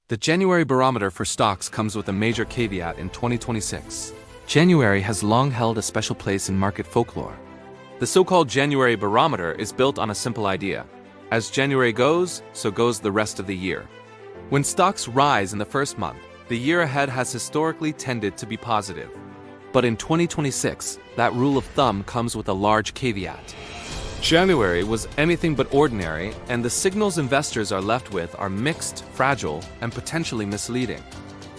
The January barometer for stocks comes with a major caveat in 2026. January has long held a special place in market folklore. The so-called January barometer is built on a simple idea. As January goes, so goes the rest of the year. When stocks rise in the first month, the year ahead has historically tended to be positive. But in 2026, that rule of thumb comes with a large caveat. January was anything but ordinary, and the signals investors are left with are mixed, fragile, and potentially misleading.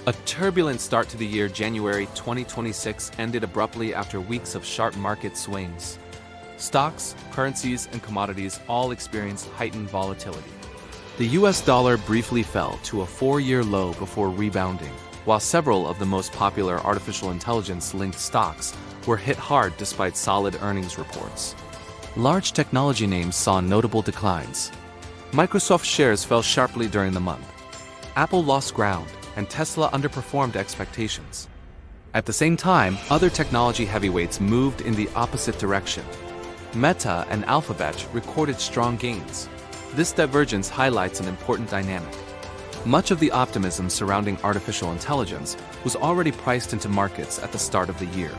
A turbulent start to the year. January 2026 ended abruptly after weeks of sharp market swings. Stocks, currencies, and commodities all experienced heightened volatility. The US dollar briefly fell to a 4-year low before rebounding, while several of the most popular artificial intelligence-linked stocks were hit hard despite solid earnings reports. Large technology names saw notable declines. Microsoft shares fell sharply during the month. Apple lost ground, and Tesla underperformed expectations. At the same time, other technology heavyweights moved in the opposite direction. Meta and Alphabet recorded strong gains. This divergence highlights an important dynamic. Much of the optimism surrounding artificial intelligence was already priced into markets at the start of the year.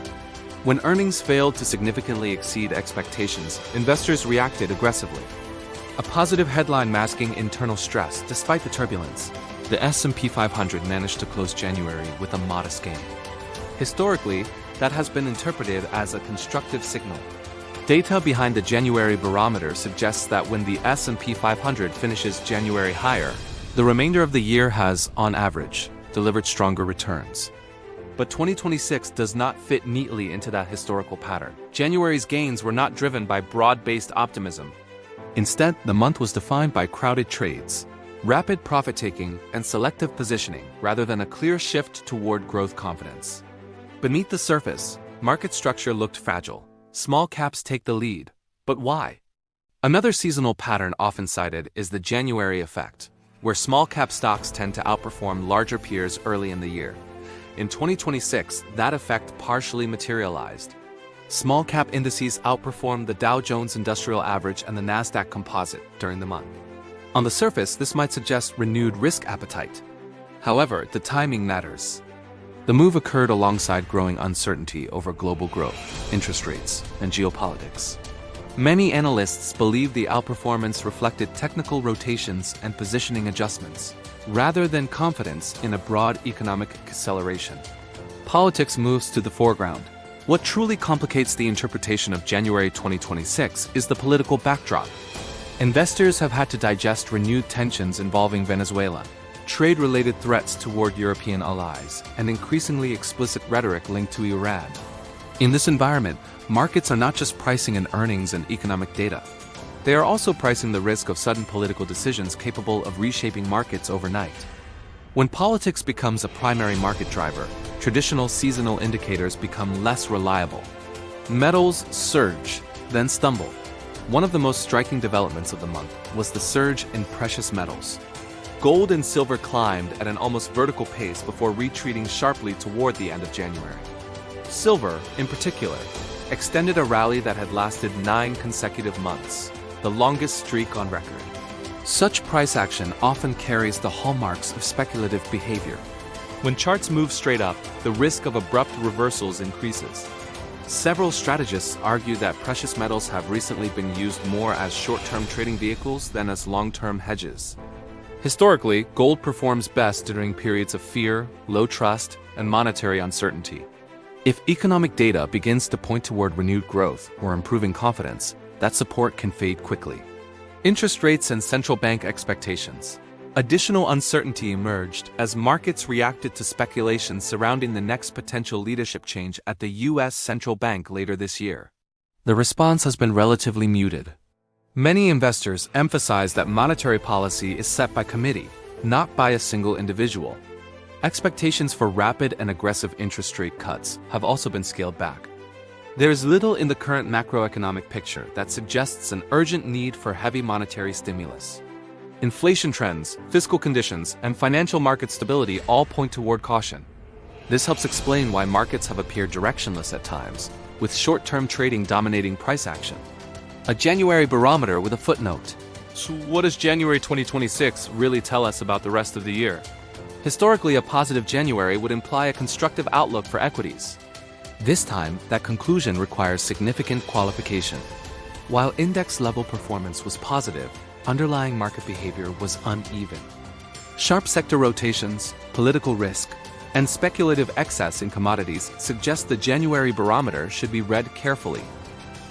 When earnings failed to significantly exceed expectations, investors reacted aggressively. A positive headline masking internal stress despite the turbulence. The S&P 500 managed to close January with a modest gain. Historically, that has been interpreted as a constructive signal. Data behind the January barometer suggests that when the S&P 500 finishes January higher, the remainder of the year has, on average, delivered stronger returns. But 2026 does not fit neatly into that historical pattern. January's gains were not driven by broad-based optimism. Instead, the month was defined by crowded trades, rapid profit-taking, and selective positioning, rather than a clear shift toward growth confidence. Beneath the surface, market structure looked fragile. Small caps take the lead. But why? Another seasonal pattern often cited is the January effect, where small-cap stocks tend to outperform larger peers early in the year. In 2026, that effect partially materialized. Small-cap indices outperformed the Dow Jones Industrial Average and the Nasdaq Composite during the month. On the surface, this might suggest renewed risk appetite. However, the timing matters. The move occurred alongside growing uncertainty over global growth, interest rates, and geopolitics. Many analysts believe the outperformance reflected technical rotations and positioning adjustments, rather than confidence in a broad economic acceleration. Politics moves to the foreground. What truly complicates the interpretation of January 2026 is the political backdrop. Investors have had to digest renewed tensions involving Venezuela, trade-related threats toward European allies, and increasingly explicit rhetoric linked to Iran. In this environment, markets are not just pricing in earnings and economic data. They are also pricing the risk of sudden political decisions capable of reshaping markets overnight. When politics becomes a primary market driver, traditional seasonal indicators become less reliable. Metals surge, then stumble. One of the most striking developments of the month was the surge in precious metals. Gold and silver climbed at an almost vertical pace before retreating sharply toward the end of January. Silver, in particular, extended a rally that had lasted 9 consecutive months, the longest streak on record. Such price action often carries the hallmarks of speculative behavior. When charts move straight up, the risk of abrupt reversals increases. Several strategists argue that precious metals have recently been used more as short-term trading vehicles than as long-term hedges. Historically, gold performs best during periods of fear, low trust, and monetary uncertainty. If economic data begins to point toward renewed growth or improving confidence, that support can fade quickly. Interest rates and central bank expectations. Additional uncertainty emerged as markets reacted to speculation surrounding the next potential leadership change at the U.S. Central Bank later this year. The response has been relatively muted. Many investors emphasize that monetary policy is set by committee, not by a single individual. Expectations for rapid and aggressive interest rate cuts have also been scaled back. There is little in the current macroeconomic picture that suggests an urgent need for heavy monetary stimulus. Inflation trends, fiscal conditions, and financial market stability all point toward caution. This helps explain why markets have appeared directionless at times, with short-term trading dominating price action. A January barometer with a footnote. So what does January 2026 really tell us about the rest of the year? Historically, a positive January would imply a constructive outlook for equities. This time, that conclusion requires significant qualification. While index-level performance was positive, underlying market behavior was uneven. Sharp sector rotations, political risk, and speculative excess in commodities suggest the January barometer should be read carefully.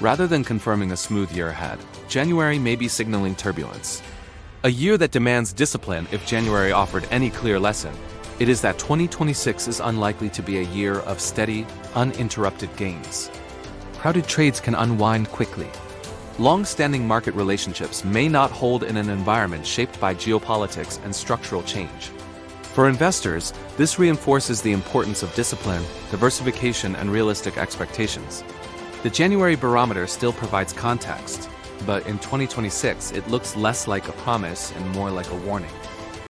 Rather than confirming a smooth year ahead, January may be signaling turbulence. A year that demands discipline. If January offered any clear lesson, it is that 2026 is unlikely to be a year of steady, uninterrupted gains. Crowded trades can unwind quickly. Long-standing market relationships may not hold in an environment shaped by geopolitics and structural change. For investors, this reinforces the importance of discipline, diversification, and realistic expectations. The January barometer still provides context, but in 2026 it looks less like a promise and more like a warning.